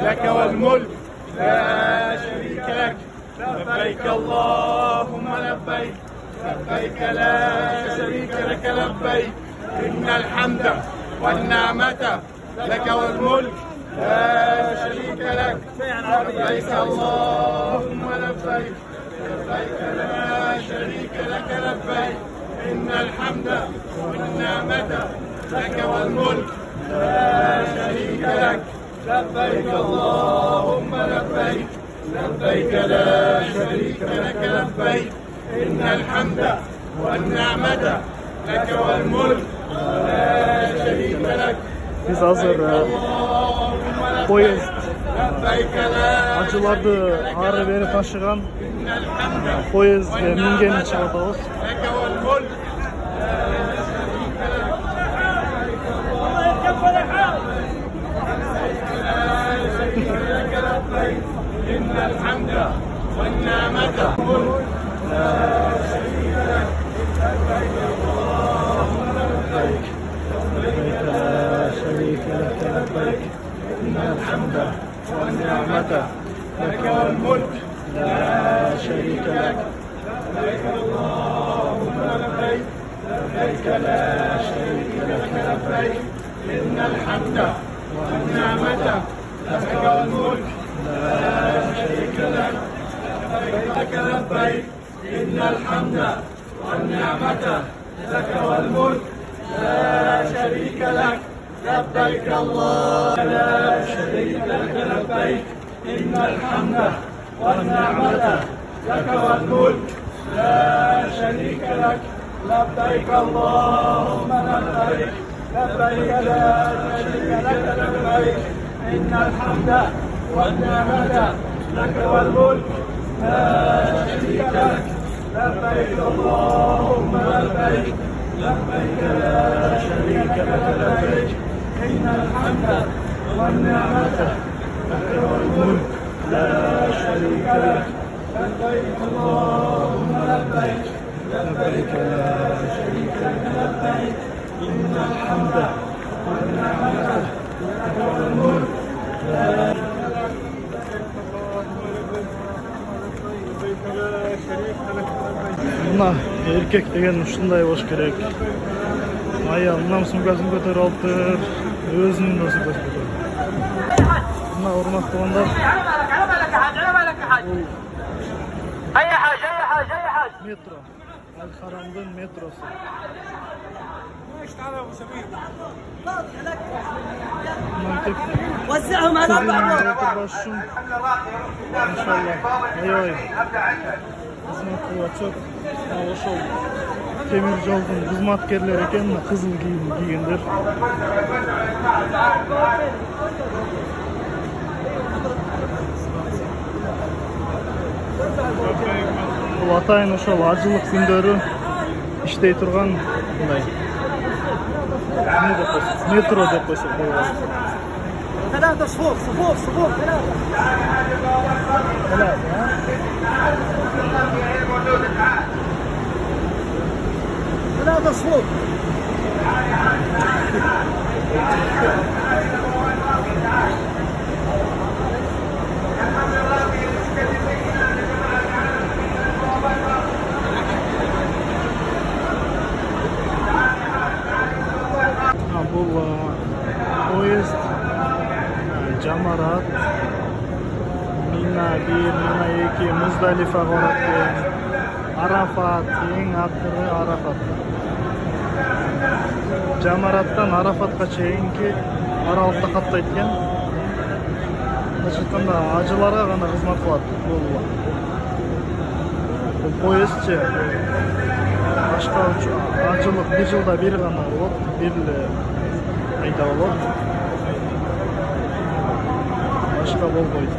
لك والملك لا شريك لك لبيك اللهم لبيك لبيك لا شريك لك لبيك إن الحمد والنعمة لك والملك لا شريك لك لبيك اللهم لبيك لبيك لا شريك لك لبيك إن الحمد والنعمة لك والملك لا شريك لك لبيك اللهم لبيك لبيك لا شريك لك لبيك إن الحمد والنعمة لك والملك لا شريك لك. Biz hazır poyezd acılardı ары beri taşıgan poyezd mingeni çıkartабыз. إن الحمد والنعمة لا شريك لك لبيك اللهم لبيك لبيك لا شريك لك لبيك إن الحمد والنعمة لك والملك لا شريك لك لبيك اللهم لبيك لبيك لا شريك لك لبيك إن الحمد والنعمة لك والملك لا شريك لك لبيك لبيك إن الحمد والنعمة لك والملك لا شريك لك لبيك الله لا شريك لك لبيك إن الحمد والنعمة لك والملك لا شريك لك لبيك اللهم لبيك لبيك لا شريك لك لبيك إن الحمد والنعمة لك والملك لا شريك لك لبيك اللهم لبيك لبيك لا شريك لك لبيك إن الحمد والنعمة لك والملك لا شريك لك لبيك اللهم لبيك لبيك لا شريك لك لبيك إن الحمد والنعمة لك والملك لا Mına erkek degen ушундай болуш керек. Аялынан сумкасын көтөрүп алыптыр, өзүнүн да сумкасын көтөрүп. Мына урматтуу балдар. Метро. Al-Haram'dın metrosu. وزعهم على بعض. İnşallah. Ay. Hizmet kılığı çok. Ошол темир жолдун кызматкерлери экен, кызыл кийим кийгендер. Бул атайын ошол ажылык күндөрү иштей турган мындай метро деп койсок болот. ثلاثة صفوف صفوف صفوف ثلاثة صفوف. Бул поезд Жамарат Мина 1, Мина 2, Муздалифа барат экен. Арафат, эң акыры Арафат. Жамараттан Арафатка чейинки аралыкта каттайт экен. Ошондо ажыларга гана кызмат кылат бул поездчи. Башка ажылык бир жылда бир гана болот, бир эле айда болот. Башка болбойт.